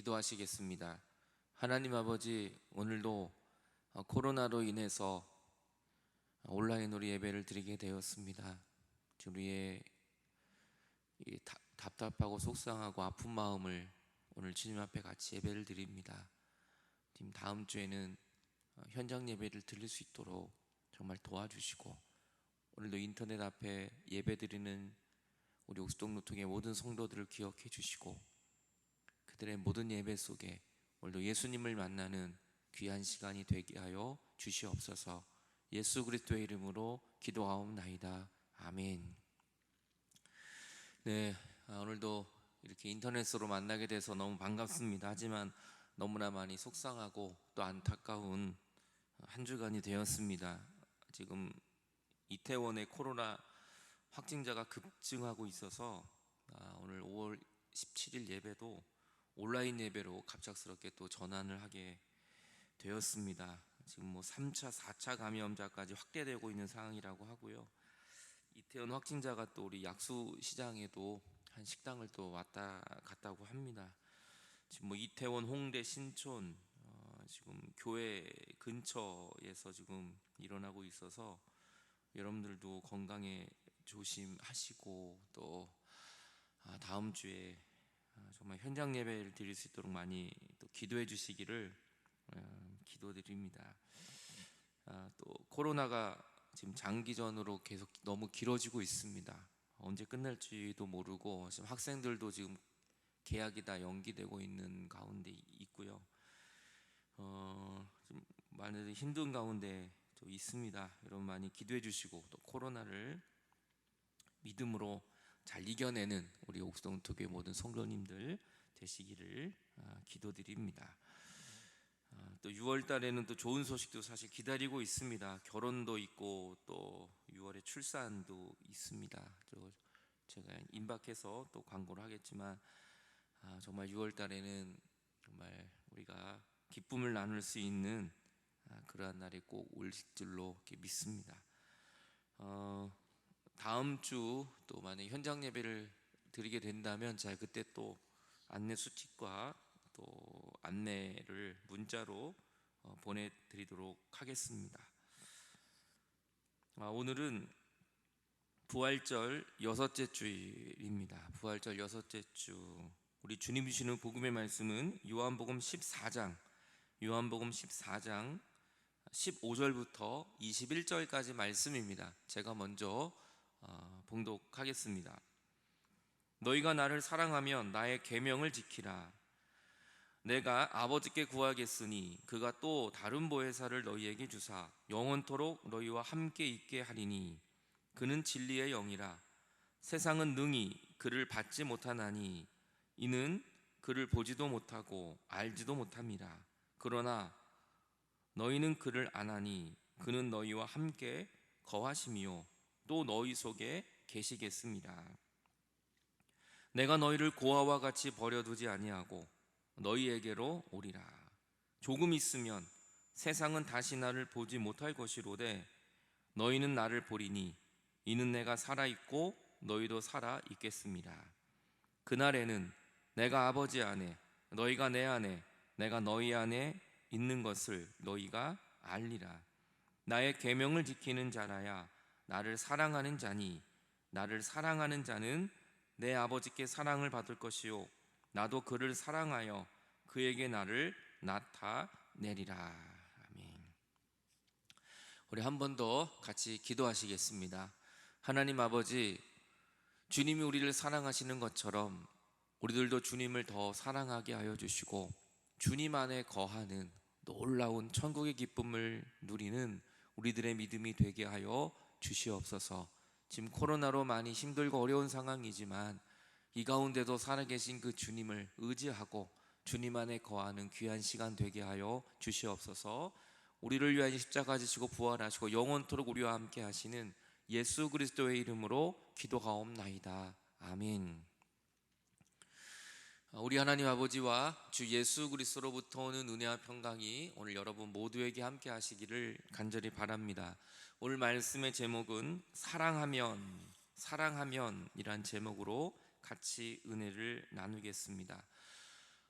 기도하시겠습니다. 하나님 아버지, 오늘도 코로나로 인해서 온라인으로 예배를 드리게 되었습니다. 우리의 이 답답하고 속상하고 아픈 마음을 오늘 주님 앞에 같이 예배를 드립니다. 지금 다음 주에는 현장 예배를 드릴 수 있도록 정말 도와주시고, 오늘도 인터넷 앞에 예배 드리는 우리 옥수동로통의 모든 성도들을 기억해 주시고, 그들의 모든 예배 속에 오늘도 예수님을 만나는 귀한 시간이 되게 하여 주시옵소서. 예수 그리스도의 이름으로 기도하옵나이다. 아멘. 네, 오늘도 이렇게 인터넷으로 만나게 돼서 너무 반갑습니다. 하지만 너무나 많이 속상하고 또 안타까운 한 주간이 되었습니다. 지금 이태원의 코로나 확진자가 급증하고 있어서 오늘 5월 17일 예배도 온라인 예배로 갑작스럽게 또 전환을 하게 되었습니다. 지금 3차, 4차 감염자까지 확대되고 있는 상황이라고 하고요. 이태원 확진자가 또 우리 약수 시장에도 한 식당을 또 왔다 갔다고 합니다. 지금 이태원, 홍대, 신촌 지금 교회 근처에서 지금 일어나고 있어서 여러분들도 건강에 조심하시고, 또 다음 주에 정말 현장 예배를 드릴 수 있도록 많이 또 기도해 주시기를 기도드립니다. 또 코로나가 지금 장기전으로 계속 너무 길어지고 있습니다. 언제 끝날지도 모르고 지금 학생들도 지금 개학이 다 연기되고 있는 가운데 있고요. 좀 많은 힘든 가운데 또 있습니다. 여러분 많이 기도해 주시고, 또 코로나를 믿음으로 잘 이겨내는 우리 옥수동 교회 모든 성도님들 되시기를 기도드립니다. 또 6월 달에는 또 좋은 소식도 사실 기다리고 있습니다. 결혼도 있고 또 6월에 출산도 있습니다. 제가 임박해서 또 광고를 하겠지만 정말 6월 달에는 정말 우리가 기쁨을 나눌 수 있는 그러한 날이 꼭 올 줄로 믿습니다. 다음 주 또 만약 현장 예배를 드리게 된다면 제가 그때 또 안내 수칙과 또 안내를 문자로 보내드리도록 하겠습니다. 오늘은 부활절 6째 주일입니다. 부활절 6째 주, 우리 주님 주시는 복음의 말씀은 요한복음 14장 15절부터 21절까지 말씀입니다. 제가 먼저 봉독하겠습니다. 너희가 나를 사랑하면 나의 계명을 지키라. 내가 아버지께 구하겠으니 그가 또 다른 보혜사를 너희에게 주사 영원토록 너희와 함께 있게 하리니 그는 진리의 영이라. 세상은 능히 그를 받지 못하나니 이는 그를 보지도 못하고 알지도 못함이라. 그러나 너희는 그를 아나니 그는 너희와 함께 거하심이요 또 너희 속에 계시겠습니다. 내가 너희를 고아와 같이 버려두지 아니하고 너희에게로 오리라. 조금 있으면 세상은 다시 나를 보지 못할 것이로되 너희는 나를 보리니 이는 내가 살아있고 너희도 살아있겠습니다. 그날에는 내가 아버지 안에 너희가 내 안에 내가 너희 안에 있는 것을 너희가 알리라. 나의 계명을 지키는 자라야 나를 사랑하는 자니 나를 사랑하는 자는 내 아버지께 사랑을 받을 것이요 나도 그를 사랑하여 그에게 나를 나타내리라. 아멘. 우리 한 번 더 같이 기도하시겠습니다. 하나님 아버지, 주님이 우리를 사랑하시는 것처럼 우리들도 주님을 더 사랑하게 하여 주시고 주님 안에 거하는 놀라운 천국의 기쁨을 누리는 우리들의 믿음이 되게 하여 주시옵소서. 지금 코로나로 많이 힘들고 어려운 상황이지만 이 가운데도 살아계신 그 주님을 의지하고 주님 안에 거하는 귀한 시간 되게 하여 주시옵소서. 우리를 위하여 십자가 지시고 부활하시고 영원토록 우리와 함께 하시는 예수 그리스도의 이름으로 기도하옵나이다. 아멘. 우리 하나님 아버지와 주 예수 그리스도로부터 오는 은혜와 평강이 오늘 여러분 모두에게 함께 하시기를 간절히 바랍니다. 오늘 말씀의 제목은 사랑하면 이란 제목으로 같이 은혜를 나누겠습니다.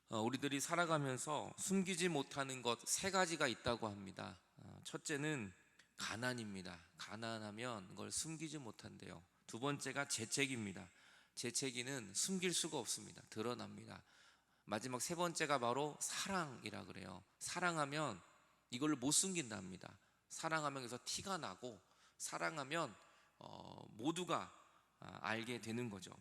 우리들이 살아가면서 숨기지 못하는 것 세 가지가 있다고 합니다. 첫째는 가난입니다. 가난하면 그걸 숨기지 못한대요. 두 번째가 재채기입니다. 재채기는 숨길 수가 없습니다. 드러납니다. 마지막 세 번째가 바로 사랑이라 그래요. 사랑하면 이걸 못 숨긴답니다. 사랑하면 그래서 티가 나고, 사랑하면 모두가 알게 되는 거죠.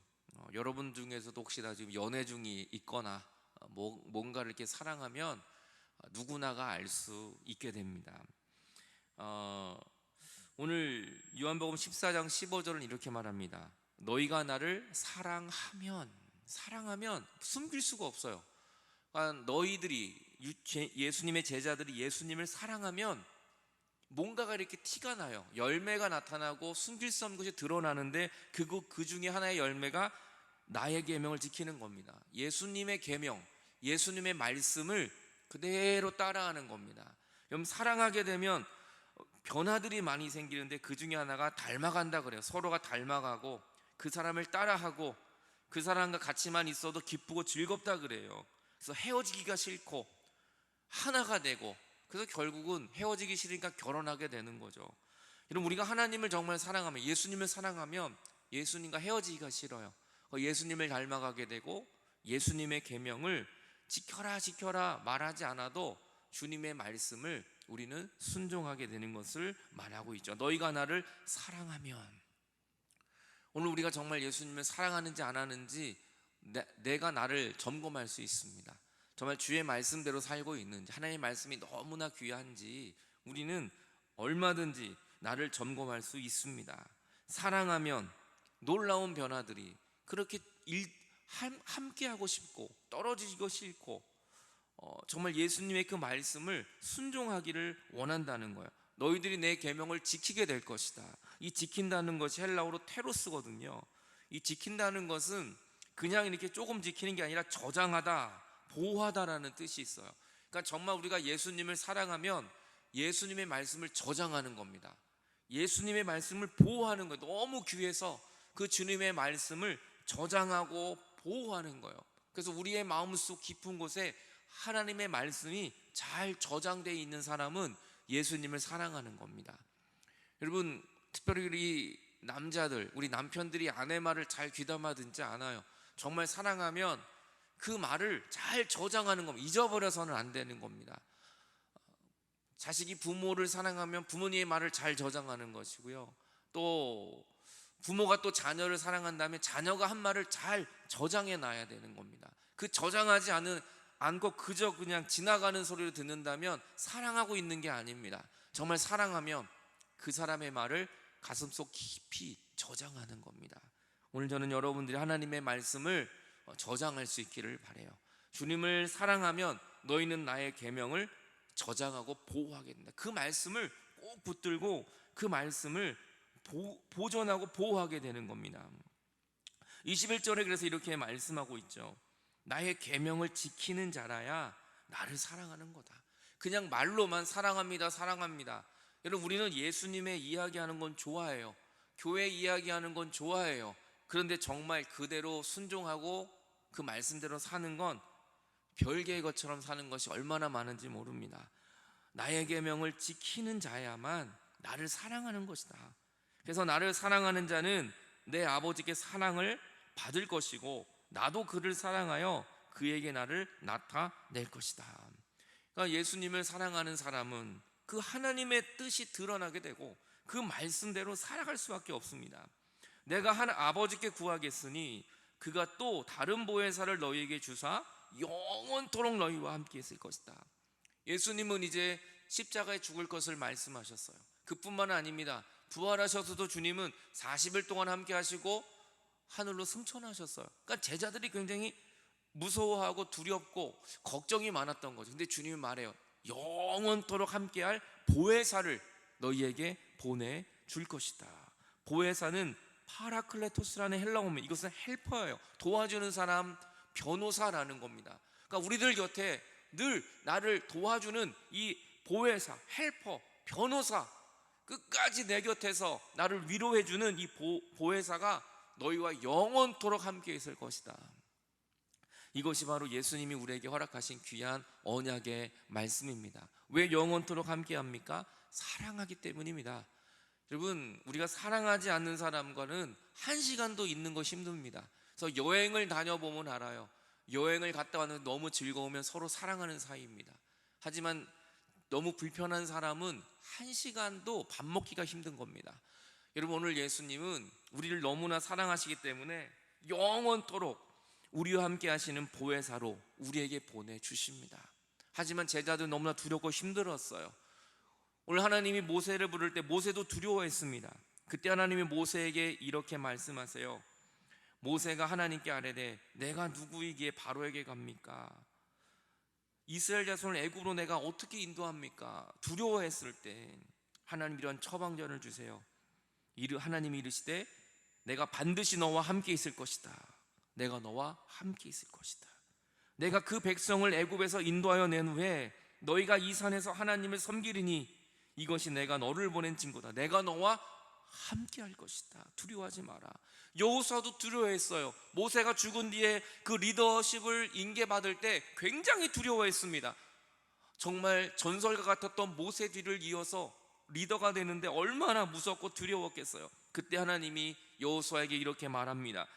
여러분 중에서도 혹시나 지금 연애 중이 있거나 뭔가를 이렇게 사랑하면 누구나가 알 수 있게 됩니다. 오늘 요한복음 14장 15절은 이렇게 말합니다. 너희가 나를 사랑하면 숨길 수가 없어요. 그러니까 너희들이, 예수님의 제자들이 예수님을 사랑하면 뭔가가 이렇게 티가 나요. 열매가 나타나고 숨길 수 없는 것이 드러나는데 그 중에 하나의 열매가 나의 계명을 지키는 겁니다. 예수님의 계명, 예수님의 말씀을 그대로 따라하는 겁니다. 여러분, 사랑하게 되면 변화들이 많이 생기는데 그 중에 하나가 닮아간다 그래요. 서로가 닮아가고 그 사람을 따라하고 그 사람과 같이만 있어도 기쁘고 즐겁다 그래요. 그래서 헤어지기가 싫고 하나가 되고, 그래서 결국은 헤어지기 싫으니까 결혼하게 되는 거죠. 여러분, 우리가 하나님을 정말 사랑하면, 예수님을 사랑하면 예수님과 헤어지기가 싫어요. 예수님을 닮아가게 되고 예수님의 계명을 지켜라 말하지 않아도 주님의 말씀을 우리는 순종하게 되는 것을 말하고 있죠. 너희가 나를 사랑하면, 오늘 우리가 정말 예수님을 사랑하는지 안 하는지 내가 나를 점검할 수 있습니다. 정말 주의 말씀대로 살고 있는지, 하나님의 말씀이 너무나 귀한지 우리는 얼마든지 나를 점검할 수 있습니다. 사랑하면 놀라운 변화들이, 그렇게 함께하고 싶고 떨어지고 싫고 정말 예수님의 그 말씀을 순종하기를 원한다는 거예요. 너희들이 내 계명을 지키게 될 것이다. 이 지킨다는 것이 헬라어로 테로스거든요. 이 지킨다는 것은 그냥 이렇게 조금 지키는 게 아니라 저장하다, 보호하다라는 뜻이 있어요. 그러니까 정말 우리가 예수님을 사랑하면 예수님의 말씀을 저장하는 겁니다. 예수님의 말씀을 보호하는 거예요. 너무 귀해서 그 주님의 말씀을 저장하고 보호하는 거예요. 그래서 우리의 마음속 깊은 곳에 하나님의 말씀이 잘 저장되어 있는 사람은 예수님을 사랑하는 겁니다. 여러분, 특별히 우리 남자들, 우리 남편들이 아내 말을 잘 귀담아 듣지 않아요. 정말 사랑하면 그 말을 잘 저장하는 겁니다. 잊어버려서는 안 되는 겁니다. 자식이 부모를 사랑하면 부모님의 말을 잘 저장하는 것이고요. 또 부모가 또 자녀를 사랑한다면 자녀가 한 말을 잘 저장해 놔야 되는 겁니다. 그 저장하지 않고 그저 그냥 지나가는 소리를 듣는다면 사랑하고 있는 게 아닙니다. 정말 사랑하면 그 사람의 말을 가슴속 깊이 저장하는 겁니다. 오늘 저는 여러분들이 하나님의 말씀을 저장할 수 있기를 바라요. 주님을 사랑하면 너희는 나의 계명을 저장하고 보호하게 된다. 그 말씀을 꼭 붙들고 그 말씀을 보존하고 보호하게 되는 겁니다. 21절에 그래서 이렇게 말씀하고 있죠. 나의 계명을 지키는 자라야 나를 사랑하는 거다. 그냥 말로만 사랑합니다, 사랑합니다. 여러분, 우리는 예수님의 이야기하는 건 좋아해요. 교회 이야기하는 건 좋아해요. 그런데 정말 그대로 순종하고 그 말씀대로 사는 건 별개의 것처럼 사는 것이 얼마나 많은지 모릅니다. 나의 계명을 지키는 자야만 나를 사랑하는 것이다. 그래서 나를 사랑하는 자는 내 아버지께 사랑을 받을 것이고 나도 그를 사랑하여 그에게 나를 나타낼 것이다. 그러니까 예수님을 사랑하는 사람은 그 하나님의 뜻이 드러나게 되고 그 말씀대로 살아갈 수밖에 없습니다. 내가 아버지께 구하겠으니 그가 또 다른 보혜사를 너희에게 주사 영원토록 너희와 함께 있을 것이다. 예수님은 이제 십자가에 죽을 것을 말씀하셨어요. 그뿐만 아닙니다. 부활하셔서도 주님은 40일 동안 함께 하시고 하늘로 승천하셨어요. 그러니까 제자들이 굉장히 무서워하고 두렵고 걱정이 많았던 거죠. 근데 주님이 말해요. 영원토록 함께할 보혜사를 너희에게 보내줄 것이다. 보혜사는 파라클레토스라는 헬라어입니다. 이것은 헬퍼예요. 도와주는 사람, 변호사라는 겁니다. 그러니까 우리들 곁에 늘 나를 도와주는 이 보혜사, 헬퍼, 변호사, 끝까지 내 곁에서 나를 위로해주는 이 보혜사가 너희와 영원토록 함께 있을 것이다. 이것이 바로 예수님이 우리에게 허락하신 귀한 언약의 말씀입니다. 왜 영원토록 함께합니까? 사랑하기 때문입니다. 여러분, 우리가 사랑하지 않는 사람과는 한 시간도 있는 거 힘듭니다. 그래서 여행을 다녀보면 알아요. 여행을 갔다 왔는데 너무 즐거우면 서로 사랑하는 사이입니다. 하지만 너무 불편한 사람은 한 시간도 밥 먹기가 힘든 겁니다. 여러분, 오늘 예수님은 우리를 너무나 사랑하시기 때문에 영원토록 우리와 함께 하시는 보혜사로 우리에게 보내주십니다. 하지만 제자들 너무나 두렵고 힘들었어요. 오늘 하나님이 모세를 부를 때 모세도 두려워했습니다. 그때 하나님이 모세에게 이렇게 말씀하세요. 모세가 하나님께 아뢰되 내가 누구이기에 바로에게 갑니까? 이스라엘 자손을 애굽으로 내가 어떻게 인도합니까? 두려워했을 때 하나님 이런 처방전을 주세요. 하나님이 이르시되 내가 반드시 너와 함께 있을 것이다. 내가 너와 함께 있을 것이다. 내가 그 백성을 애굽에서 인도하여 낸 후에 너희가 이 산에서 하나님을 섬기리니 이것이 내가 너를 보낸 증거다. 내가 너와 함께 할 것이다. 두려워하지 마라. 여호수아도 두려워했어요. 모세가 죽은 뒤에 그 리더십을 인계받을 때 굉장히 두려워했습니다. 정말 전설과 같았던 모세 뒤를 이어서 리더가 되는데 얼마나 무섭고 두려웠겠어요. 그때 하나님이 여호수아에게 이렇게 말합니다.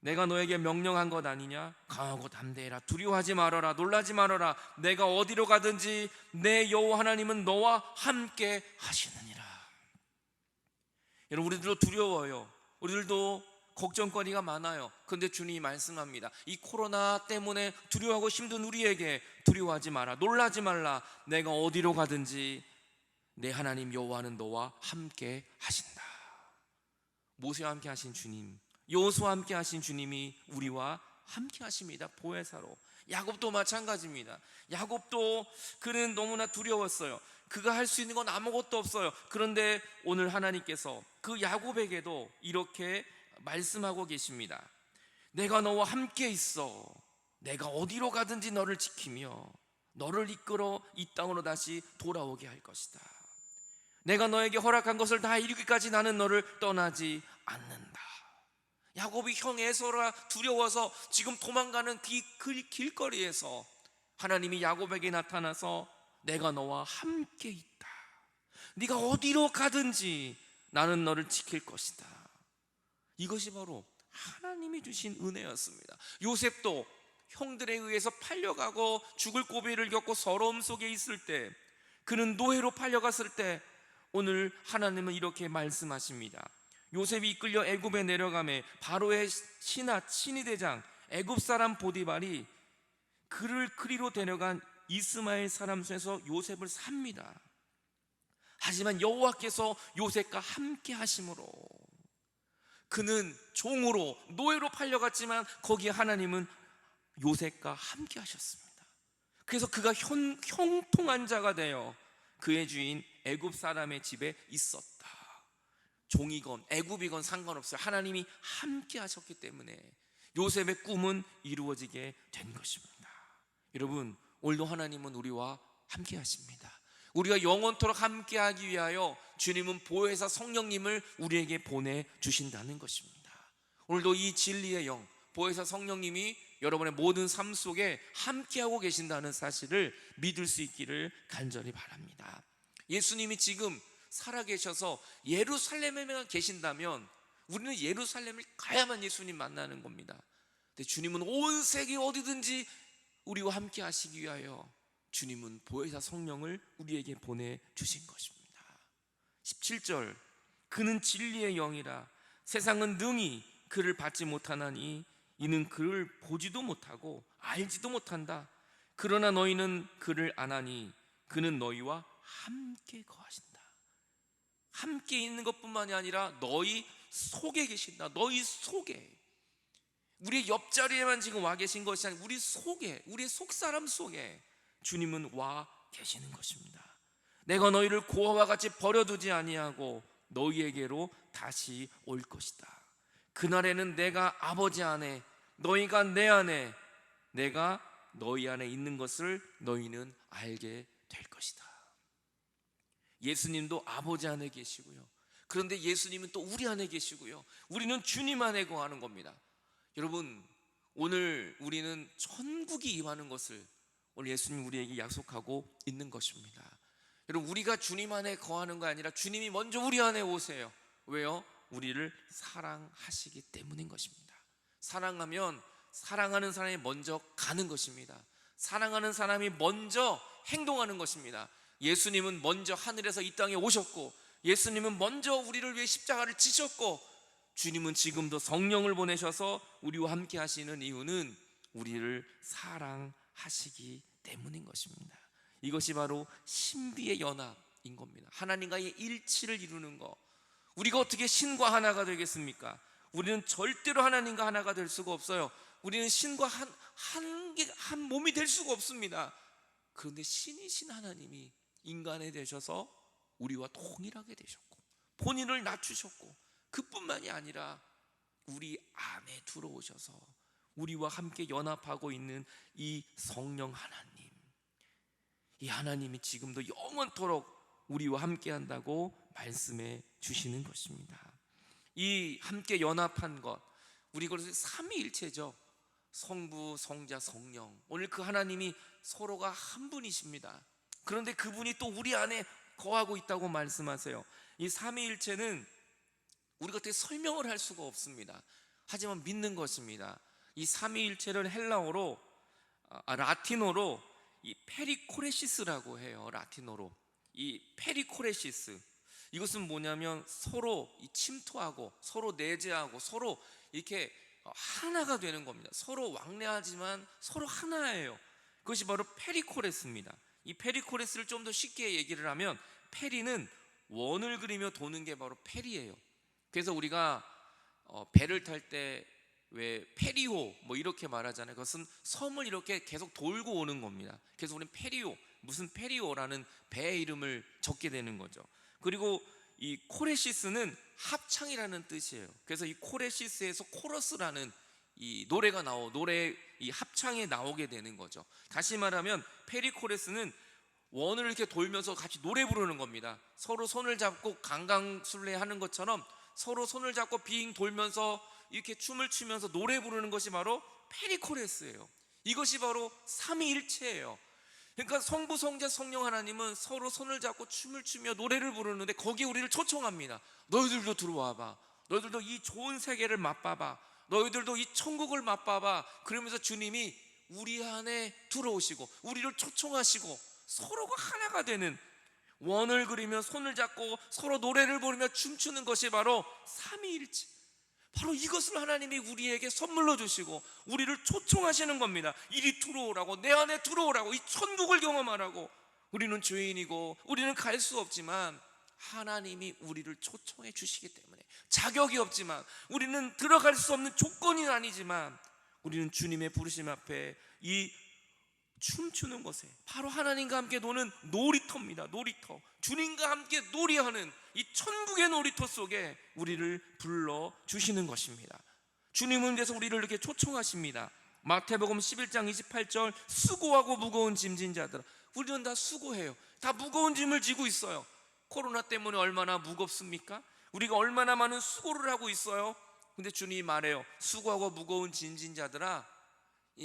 내가 너에게 명령한 것 아니냐? 강하고 담대해라. 두려워하지 말아라. 놀라지 말아라. 내가 어디로 가든지 내 여호와 하나님은 너와 함께 하시느니라. 여러분, 우리들도 두려워요. 우리들도 걱정거리가 많아요. 그런데 주님이 말씀합니다. 이 코로나 때문에 두려워하고 힘든 우리에게 두려워하지 마라. 놀라지 말라. 내가 어디로 가든지 내 하나님 여호와는 너와 함께 하신다. 모세와 함께 하신 주님, 여호수아와 함께 하신 주님이 우리와 함께 하십니다. 보혜사로. 야곱도 마찬가지입니다. 야곱도 그는 너무나 두려웠어요. 그가 할 수 있는 건 아무것도 없어요. 그런데 오늘 하나님께서 그 야곱에게도 이렇게 말씀하고 계십니다. 내가 너와 함께 있어. 내가 어디로 가든지 너를 지키며 너를 이끌어 이 땅으로 다시 돌아오게 할 것이다. 내가 너에게 허락한 것을 다 이루기까지 나는 너를 떠나지 않는다. 야곱이 형 에서라 두려워서 지금 도망가는 그 길거리에서 하나님이 야곱에게 나타나서 내가 너와 함께 있다. 네가 어디로 가든지 나는 너를 지킬 것이다. 이것이 바로 하나님이 주신 은혜였습니다. 요셉도 형들에 의해서 팔려가고 죽을 고비를 겪고 서러움 속에 있을 때, 그는 노예로 팔려갔을 때 오늘 하나님은 이렇게 말씀하십니다. 요셉이 이끌려 애굽에 내려가매 바로의 친위 대장 애굽 사람 보디발이 그를 그리로 데려간 이스마엘 사람 손에서 요셉을 삽니다. 하지만 여호와께서 요셉과 함께 하심으로 그는 종으로 노예로 팔려갔지만 거기에 하나님은 요셉과 함께 하셨습니다. 그래서 그가 형통한 자가 되어 그의 주인 애굽 사람의 집에 있었다. 종이건 애굽이건 상관없어요. 하나님이 함께 하셨기 때문에 요셉의 꿈은 이루어지게 된 것입니다. 여러분, 오늘도 하나님은 우리와 함께 하십니다. 우리가 영원토록 함께 하기 위하여 주님은 보혜사 성령님을 우리에게 보내주신다는 것입니다. 오늘도 이 진리의 영, 보혜사 성령님이 여러분의 모든 삶 속에 함께하고 계신다는 사실을 믿을 수 있기를 간절히 바랍니다. 예수님이 지금 살아계셔서 예루살렘에만 계신다면 우리는 예루살렘을 가야만 예수님 만나는 겁니다. 근데 주님은 온 세계 어디든지 우리와 함께 하시기 위하여 주님은 보혜사 성령을 우리에게 보내주신 것입니다. 17절, 그는 진리의 영이라 세상은 능히 그를 받지 못하나니 이는 그를 보지도 못하고 알지도 못한다. 그러나 너희는 그를 아나니 그는 너희와 함께 거하신다. 함께 있는 것뿐만이 아니라 너희 속에 계신다. 너희 속에, 우리의 옆자리에만 지금 와 계신 것이 아니라 우리 속에, 우리의 속사람 속에 주님은 와 계시는 것입니다. 내가 너희를 고아와 같이 버려두지 아니하고 너희에게로 다시 올 것이다. 그날에는 내가 아버지 안에, 너희가 내 안에, 내가 너희 안에 있는 것을 너희는 알게 될 것이다. 예수님도 아버지 안에 계시고요, 그런데 예수님은 또 우리 안에 계시고요, 우리는 주님 안에 거하는 겁니다. 여러분, 오늘 우리는 천국이 임하는 것을 오늘 예수님 우리에게 약속하고 있는 것입니다. 여러분, 우리가 주님 안에 거하는 거 아니라 주님이 먼저 우리 안에 오세요. 왜요? 우리를 사랑하시기 때문인 것입니다. 사랑하면 사랑하는 사람이 먼저 가는 것입니다. 사랑하는 사람이 먼저 행동하는 것입니다. 예수님은 먼저 하늘에서 이 땅에 오셨고, 예수님은 먼저 우리를 위해 십자가를 지셨고, 주님은 지금도 성령을 보내셔서 우리와 함께 하시는 이유는 우리를 사랑하시기 때문인 것입니다. 이것이 바로 신비의 연합인 겁니다. 하나님과의 일치를 이루는 것. 우리가 어떻게 신과 하나가 되겠습니까? 우리는 절대로 하나님과 하나가 될 수가 없어요. 우리는 신과 한 몸이 될 수가 없습니다. 그런데 신이신 하나님이 인간에 되셔서 우리와 동일하게 되셨고, 본인을 낮추셨고, 그뿐만이 아니라 우리 안에 들어오셔서 우리와 함께 연합하고 있는 이 성령 하나님, 이 하나님이 지금도 영원토록 우리와 함께 한다고 말씀해 주시는 것입니다. 이 함께 연합한 것, 우리 그래서 삼위일체죠. 성부, 성자, 성령. 오늘 그 하나님이 서로가 한 분이십니다. 그런데 그분이 또 우리 안에 거하고 있다고 말씀하세요. 이 삼위일체는 우리가 어떻게 설명을 할 수가 없습니다. 하지만 믿는 것입니다. 이 삼위일체를 헬라어로 라틴어로 이 페리코레시스라고 해요. 라틴어로 이 페리코레시스, 이것은 뭐냐면 서로 침투하고 서로 내재하고 서로 이렇게 하나가 되는 겁니다. 서로 왕래하지만 서로 하나예요. 그것이 바로 페리코레스입니다. 이 페리코레스를 좀 더 쉽게 얘기를 하면, 페리는 원을 그리며 도는 게 바로 페리예요. 그래서 우리가 배를 탈 때 왜 페리호 뭐 이렇게 말하잖아요. 그것은 섬을 이렇게 계속 돌고 오는 겁니다. 그래서 우리는 페리호, 무슨 페리호라는 배의 이름을 적게 되는 거죠. 그리고 이 코레시스는 합창이라는 뜻이에요. 그래서 이 코레시스에서 코러스라는 이 노래가 노래 이 합창에 나오게 되는 거죠. 다시 말하면 페리코레스는 원을 이렇게 돌면서 같이 노래 부르는 겁니다. 서로 손을 잡고 강강술래 하는 것처럼 서로 손을 잡고 빙 돌면서 이렇게 춤을 추면서 노래 부르는 것이 바로 페리코레스예요. 이것이 바로 삼위일체예요. 그러니까 성부, 성자, 성령 하나님은 서로 손을 잡고 춤을 추며 노래를 부르는데 거기에 우리를 초청합니다. 너희들도 들어와봐. 너희들도 이 좋은 세계를 맛봐봐. 너희들도 이 천국을 맛봐봐. 그러면서 주님이 우리 안에 들어오시고 우리를 초청하시고 서로가 하나가 되는, 원을 그리며 손을 잡고 서로 노래를 부르며 춤추는 것이 바로 삼위일체. 바로 이것을 하나님이 우리에게 선물로 주시고 우리를 초청하시는 겁니다. 이리 들어오라고, 내 안에 들어오라고, 이 천국을 경험하라고. 우리는 죄인이고 우리는 갈 수 없지만 하나님이 우리를 초청해 주시기 때문에, 자격이 없지만, 우리는 들어갈 수 없는 조건이 아니지만, 우리는 주님의 부르심 앞에 이 춤추는 것에 바로 하나님과 함께 노는 놀이터입니다. 놀이터, 주님과 함께 놀이하는 이 천국의 놀이터 속에 우리를 불러주시는 것입니다. 주님은 그래서 우리를 이렇게 초청하십니다. 마태복음 11장 28절, 수고하고 무거운 짐진 자들아. 우리는 다 수고해요. 다 무거운 짐을 지고 있어요. 코로나 때문에 얼마나 무겁습니까? 우리가 얼마나 많은 수고를 하고 있어요. 근데 주님이 말해요. 수고하고 무거운 짐진 자들아,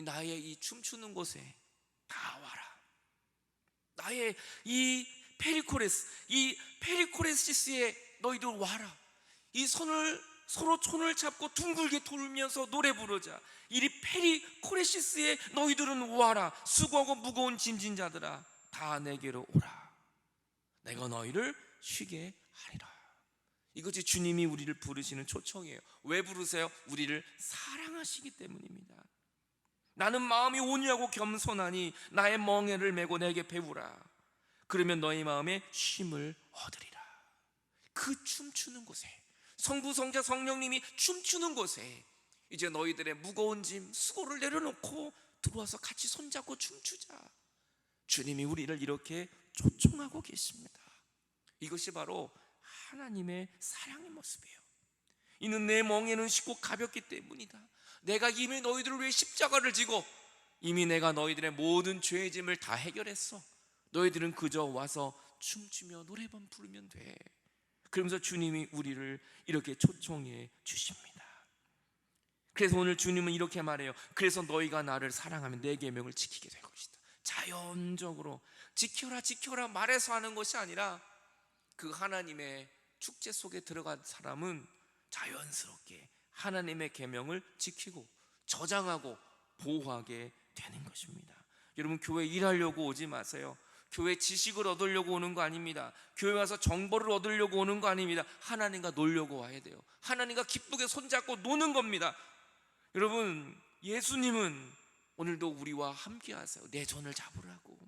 나의 이 춤추는 곳에 다 와라. 나의 이 페리코레시스에 너희들 와라. 이 서로 손을 잡고 둥글게 돌면서 노래 부르자. 이 페리코레시스에 너희들은 와라. 수고하고 무거운 짐진 자들아, 다 내게로 오라. 내가 너희를 쉬게 하리라. 이것이 주님이 우리를 부르시는 초청이에요. 왜 부르세요? 우리를 사랑하시기 때문입니다. 나는 마음이 온유하고 겸손하니 나의 멍에를 메고 내게 배우라. 그러면 너희 마음에 쉼을 얻으리라. 그 춤추는 곳에, 성부, 성자, 성령님이 춤추는 곳에 이제 너희들의 무거운 짐, 수고를 내려놓고 들어와서 같이 손잡고 춤추자. 주님이 우리를 이렇게 초청하고 계십니다. 이것이 바로 하나님의 사랑의 모습이에요. 이는 내 멍에는 쉽고 가볍기 때문이다. 내가 이미 너희들을 위해 십자가를 지고 이미 내가 너희들의 모든 죄의 짐을 다 해결했어. 너희들은 그저 와서 춤추며 노래만 부르면 돼. 그러면서 주님이 우리를 이렇게 초청해 주십니다. 그래서 오늘 주님은 이렇게 말해요. 그래서 너희가 나를 사랑하면 내 계명을 지키게 될 것이다. 자연적으로 지켜라 지켜라 말해서 하는 것이 아니라 그 하나님의 축제 속에 들어간 사람은 자연스럽게 하나님의 계명을 지키고 저장하고 보호하게 되는 것입니다. 여러분, 교회 일하려고 오지 마세요. 교회 지식을 얻으려고 오는 거 아닙니다. 교회 와서 정보를 얻으려고 오는 거 아닙니다. 하나님과 놀려고 와야 돼요. 하나님과 기쁘게 손잡고 노는 겁니다. 여러분, 예수님은 오늘도 우리와 함께 하세요. 내 손을 잡으라고.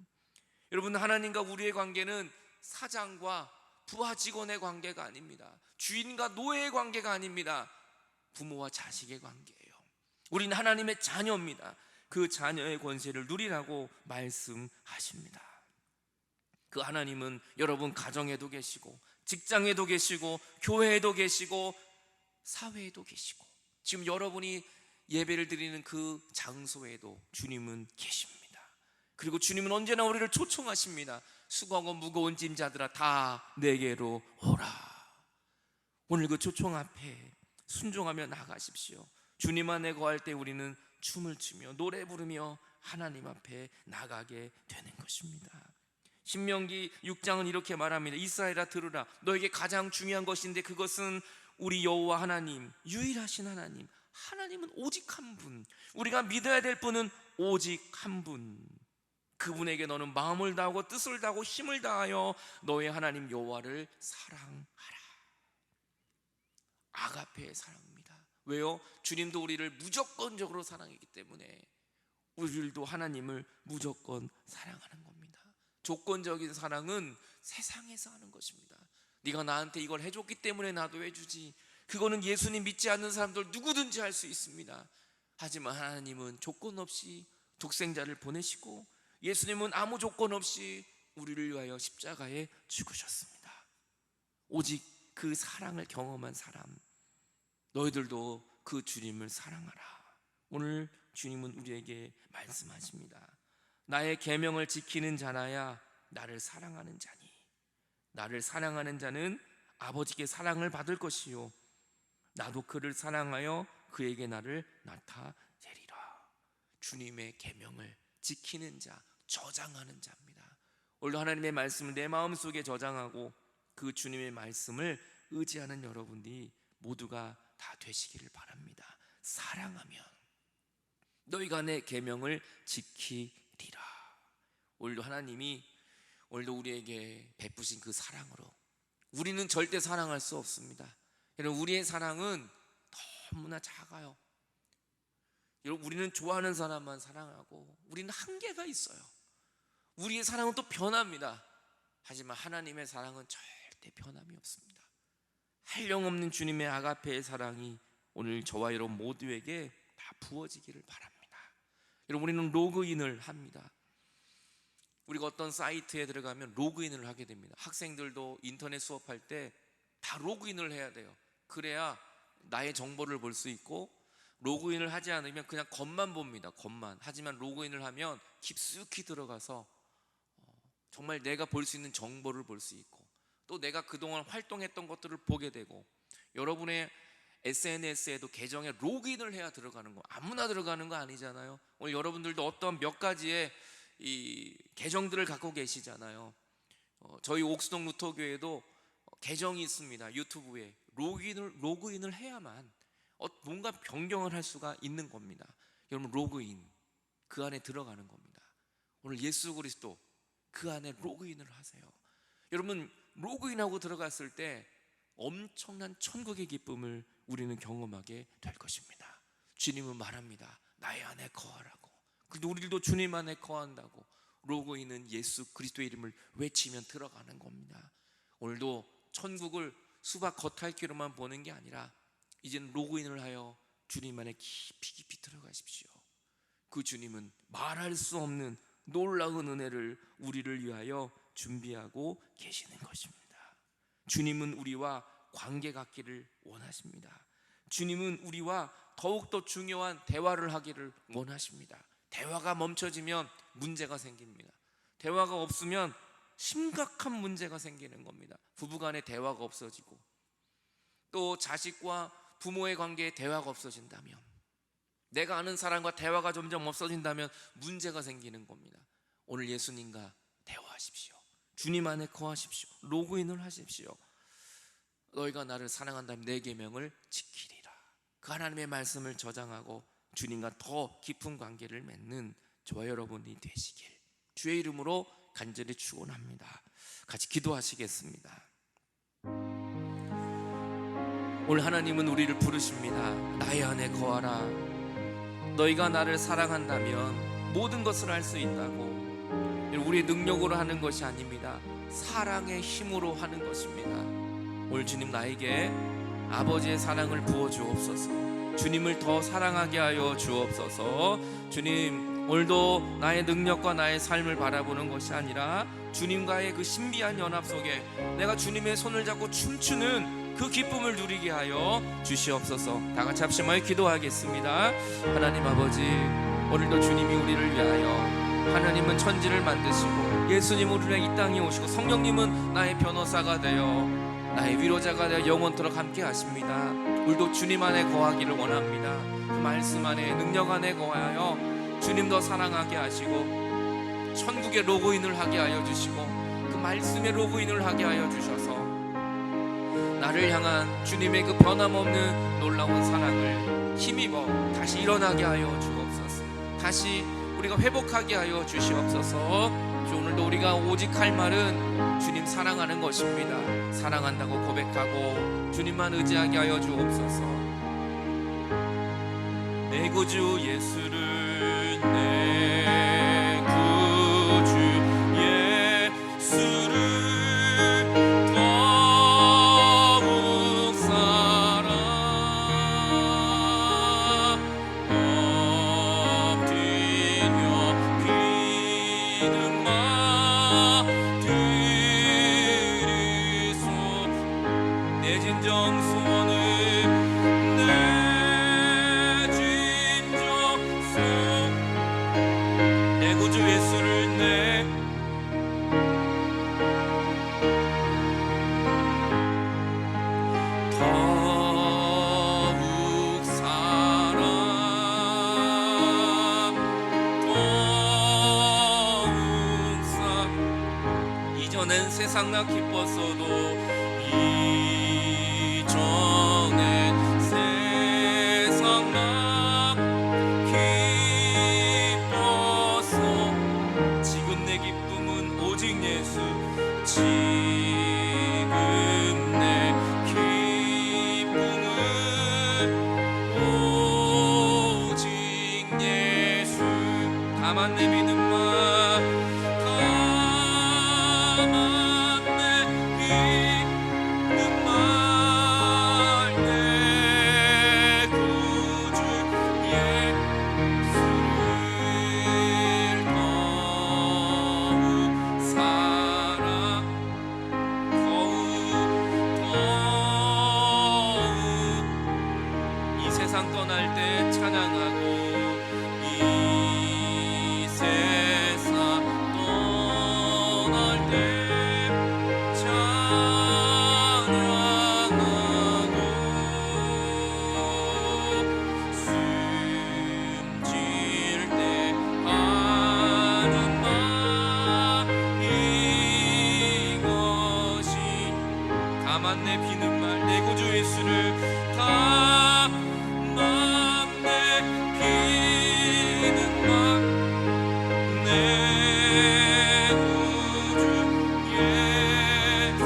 여러분, 하나님과 우리의 관계는 사장과 부하 직원의 관계가 아닙니다. 주인과 노예의 관계가 아닙니다. 부모와 자식의 관계예요. 우리는 하나님의 자녀입니다. 그 자녀의 권세를 누리라고 말씀하십니다. 그 하나님은 여러분 가정에도 계시고 직장에도 계시고 교회에도 계시고 사회에도 계시고 지금 여러분이 예배를 드리는 그 장소에도 주님은 계십니다. 그리고 주님은 언제나 우리를 초청하십니다. 수고하고 무거운 짐자들아 다 내게로 오라. 오늘 그 초청 앞에 순종하며 나가십시오. 주님 안에 거할 때 우리는 춤을 추며 노래 부르며 하나님 앞에 나가게 되는 것입니다. 신명기 6장은 이렇게 말합니다. 이스라엘아 들으라. 너에게 가장 중요한 것인데 그것은 우리 여호와 하나님, 유일하신 하나님, 하나님은 오직 한 분, 우리가 믿어야 될 분은 오직 한 분. 그분에게 너는 마음을 다하고 뜻을 다하고 힘을 다하여 너의 하나님 여호와를 사랑하라. 아가페의 사랑입니다. 왜요? 주님도 우리를 무조건적으로 사랑했기 때문에 우리들도 하나님을 무조건 사랑하는 겁니다. 조건적인 사랑은 세상에서 하는 것입니다. 네가 나한테 이걸 해줬기 때문에 나도 해주지. 그거는 예수님 믿지 않는 사람들 누구든지 할 수 있습니다. 하지만 하나님은 조건 없이 독생자를 보내시고 예수님은 아무 조건 없이 우리를 위하여 십자가에 죽으셨습니다. 오직 그 사랑을 경험한 사람, 너희들도 그 주님을 사랑하라. 오늘 주님은 우리에게 말씀하십니다. 나의 계명을 지키는 자나야 나를 사랑하는 자니, 나를 사랑하는 자는 아버지께 사랑을 받을 것이요 나도 그를 사랑하여 그에게 나를 나타내리라. 주님의 계명을 지키는 자, 저장하는 자입니다. 오늘도 하나님의 말씀을 내 마음속에 저장하고 그 주님의 말씀을 의지하는 여러분들이 모두가 다 되시기를 바랍니다. 사랑하면 너희가 내 계명을 지키리라. 오늘도 하나님이 오늘도 우리에게 베푸신 그 사랑으로 우리는 절대 사랑할 수 없습니다. 여러분, 우리의 사랑은 너무나 작아요. 여러분, 우리는 좋아하는 사람만 사랑하고 우리는 한계가 있어요. 우리의 사랑은 또 변합니다. 하지만 하나님의 사랑은 절대 변함이 없습니다. 한량없는 주님의 아가페의 사랑이 오늘 저와 여러분 모두에게 다 부어지기를 바랍니다. 여러분, 우리는 로그인을 합니다. 우리가 어떤 사이트에 들어가면 로그인을 하게 됩니다. 학생들도 인터넷 수업할 때 다 로그인을 해야 돼요. 그래야 나의 정보를 볼 수 있고, 로그인을 하지 않으면 그냥 겉만 봅니다. 겉만. 하지만 로그인을 하면 깊숙이 들어가서 정말 내가 볼 수 있는 정보를 볼 수 있고, 또 내가 그동안 활동했던 것들을 보게 되고, 여러분의 SNS에도 계정에 로그인을 해야 들어가는 거, 아무나 들어가는 거 아니잖아요. 오늘 여러분들도 어떤 몇 가지의 이 계정들을 갖고 계시잖아요. 저희 옥수동 루터교회도 계정이 있습니다. 유튜브에 로그인을 해야만 뭔가 변경을 할 수가 있는 겁니다. 여러분, 로그인, 그 안에 들어가는 겁니다. 오늘 예수 그리스도 그 안에 로그인을 하세요. 여러분, 로그인하고 들어갔을 때 엄청난 천국의 기쁨을 우리는 경험하게 될 것입니다. 주님은 말합니다. 나의 안에 거하라고. 그런데 우리도 주님 안에 거한다고 로그인은 예수 그리스도의 이름을 외치면 들어가는 겁니다. 오늘도 천국을 수박 겉핥기로만 보는 게 아니라 이제는 로그인을 하여 주님 안에 깊이 들어가십시오. 그 주님은 말할 수 없는 놀라운 은혜를 우리를 위하여 준비하고 계시는 것입니다. 주님은 우리와 관계 갖기를 원하십니다. 주님은 우리와 더욱더 중요한 대화를 하기를 원하십니다. 대화가 멈춰지면 문제가 생깁니다. 대화가 없으면 심각한 문제가 생기는 겁니다. 부부간의 대화가 없어지고, 또 자식과 부모의 관계에 대화가 없어진다면, 내가 아는 사람과 대화가 점점 없어진다면 문제가 생기는 겁니다. 오늘 예수님과 대화하십시오. 주님 안에 거하십시오. 로그인을 하십시오. 너희가 나를 사랑한다면 내 계명을 지키리라. 그 하나님의 말씀을 저장하고 주님과 더 깊은 관계를 맺는 저와 여러분이 되시길 주의 이름으로 간절히 축원합니다. 같이 기도하시겠습니다. 오늘 하나님은 우리를 부르십니다. 나의 안에 거하라. 너희가 나를 사랑한다면 모든 것을 할 수 있다고. 우리의 능력으로 하는 것이 아닙니다. 사랑의 힘으로 하는 것입니다. 오늘 주님 나에게 아버지의 사랑을 부어 주옵소서. 주님을 더 사랑하게 하여 주옵소서. 주님, 오늘도 나의 능력과 나의 삶을 바라보는 것이 아니라 주님과의 그 신비한 연합 속에 내가 주님의 손을 잡고 춤추는 그 기쁨을 누리게 하여 주시옵소서. 다 같이 합심하여 기도하겠습니다. 하나님 아버지, 오늘도 주님이 우리를 위하여, 하나님은 천지를 만드시고 예수님은 우리의 이 땅에 오시고 성령님은 나의 변호사가 되어 나의 위로자가 되어 영원토록 함께 하십니다. 우리도 주님 안에 거하기를 원합니다. 그 말씀 안에, 능력 안에 거하여 주님 더 사랑하게 하시고 천국의 로그인을 하게 하여 주시고 그 말씀의 로그인을 하게 하여 주셔서 나를 향한 주님의 그 변함없는 놀라운 사랑을 힘입어 다시 일어나게 하여 주옵소서. 다시 우리가 회복하게 하여 주시옵소서. 오늘도 우리가 오직 할 말은 주님 사랑하는 것입니다. 사랑한다고 고백하고 주님만 의지하게 하여 주옵소서. 내 구주 예수를, 내 구주 예수를 더욱 사랑, 엎드려 기도만 드리소. 내 진정 소원을, 내 진정 소원, 내 구주 예수를 내 더욱 사랑, 더욱 사랑. 이전엔 세상 나 기뻤어도 이전엔 세상 나 기뻤어. 지금 내 기쁨은 오직 예수. 지금 내 기쁨은 오직 예수. 다만 내 믿는 말, 다만 내 믿는 말, 내 구주 예수를 더욱 사랑, 더욱 이 세상 떠날 때 찬양하고, 이 세상 떠날 때 찬양하고, 숨질 때 하는 말 이것이 다만 내 비는 말, 내 구주 예수를 다만 내 비는 말, 내 구주 예수를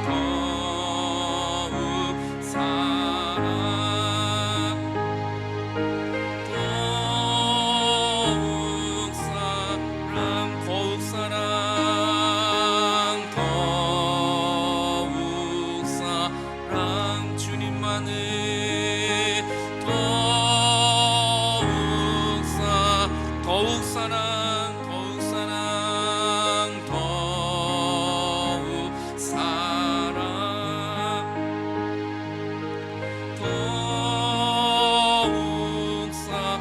더욱 사랑, 더욱 사랑, 더욱 사랑, 더욱 사랑. 주님만을 더욱 더욱 사랑, 더욱 사랑, 더욱 사랑, 더욱 사랑.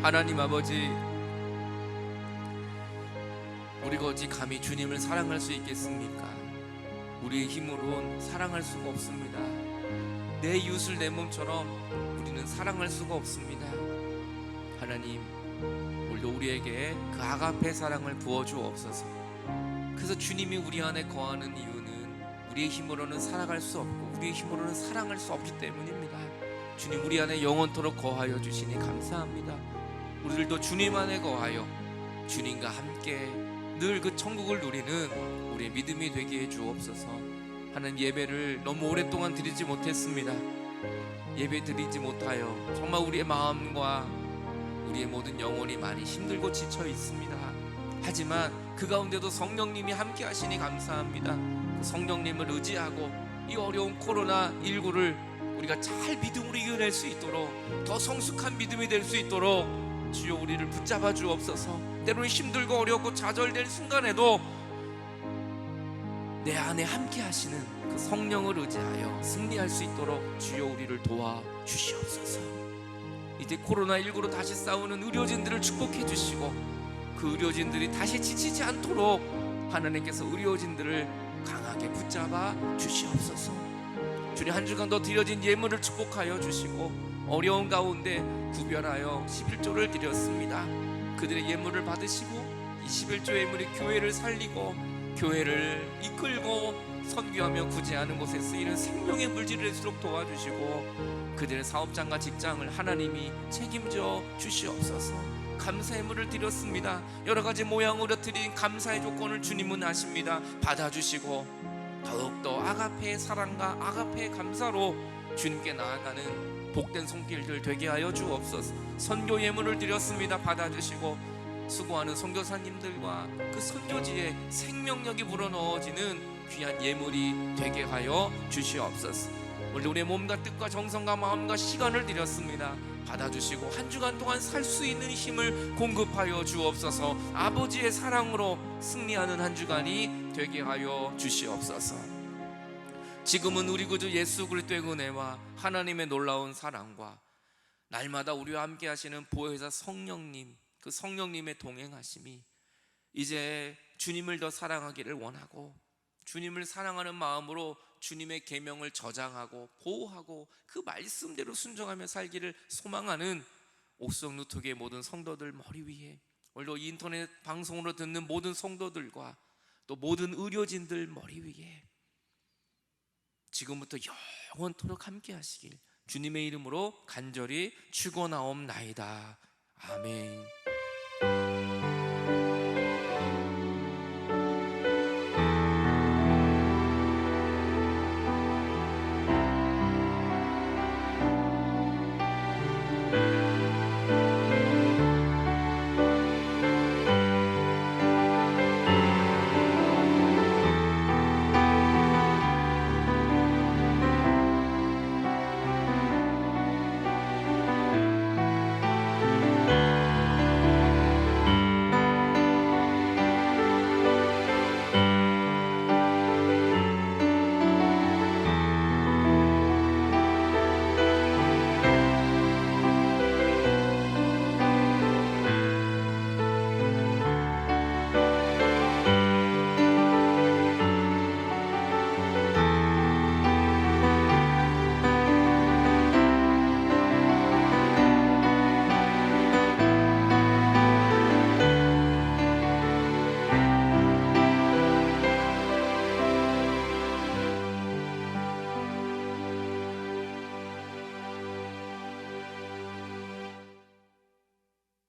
하나님 아버지, 우리가 어찌 감히 주님을 사랑할 수 있겠습니까? 우리의 힘으로는 사랑할 수가 없습니다. 내 이웃을 내 몸처럼 우리는 사랑할 수가 없습니다. 하나님, 오늘도 우리에게 그 아가페 사랑을 부어주옵소서. 그래서 주님이 우리 안에 거하는 이유는 우리의 힘으로는 살아갈 수 없고 우리의 힘으로는 사랑할 수 없기 때문입니다. 주님, 우리 안에 영원토록 거하여 주시니 감사합니다. 우리들도 주님 안에 거하여 주님과 함께 늘 그 천국을 누리는 우리의 믿음이 되게 해 주옵소서. 하나님, 예배를 너무 오랫동안 드리지 못했습니다. 예배 드리지 못하여 정말 우리의 마음과 우리의 모든 영혼이 많이 힘들고 지쳐 있습니다. 하지만 그 가운데도 성령님이 함께 하시니 감사합니다. 그 성령님을 의지하고 이 어려운 코로나19를 우리가 잘 믿음으로 이겨낼 수 있도록, 더 성숙한 믿음이 될 수 있도록 주여 우리를 붙잡아 주옵소서. 때로는 힘들고 어렵고 좌절될 순간에도 내 안에 함께 하시는 그 성령을 의지하여 승리할 수 있도록 주여 우리를 도와 주시옵소서. 이제 코로나19로 다시 싸우는 의료진들을 축복해 주시고 그 의료진들이 다시 지치지 않도록 하나님께서 의료진들을 강하게 붙잡아 주시옵소서. 주님, 한 주간도 드려진 예물을 축복하여 주시고 어려운 가운데 구별하여 11조를 드렸습니다. 그들의 예물을 받으시고 이 11조 예물이 교회를 살리고 교회를 이끌고 선교하며 구제하는 곳에 쓰이는 생명의 물질이 될수록 도와주시고 그들의 사업장과 직장을 하나님이 책임져 주시옵소서. 감사의 물을 드렸습니다. 여러 가지 모양으로 드린 감사의 조건을 주님은 아십니다. 받아주시고 더욱더 아가페의 사랑과 아가페의 감사로 주님께 나아가는 복된 손길들 되게 하여 주옵소서. 선교 예물을 드렸습니다. 받아주시고 수고하는 선교사님들과 그 선교지에 생명력이 불어넣어지는 귀한 예물이 되게 하여 주시옵소서. 오늘 우리의 몸과 뜻과 정성과 마음과 시간을 드렸습니다. 받아주시고 한 주간 동안 살 수 있는 힘을 공급하여 주옵소서. 아버지의 사랑으로 승리하는 한 주간이 되게 하여 주시옵소서. 지금은 우리 구주 예수 그리스도의 은혜와 하나님의 놀라운 사랑과 날마다 우리와 함께 하시는 보혜사 성령님, 그 성령님의 동행하심이 이제 주님을 더 사랑하기를 원하고 주님을 사랑하는 마음으로 주님의 계명을 저장하고 보호하고 그 말씀대로 순종하며 살기를 소망하는 옥성 누특의 모든 성도들 머리 위에, 오늘도 인터넷 방송으로 듣는 모든 성도들과 또 모든 의료진들 머리 위에 지금부터 영원토록 함께 하시길 주님의 이름으로 간절히 축원하옵나이다. 아멘.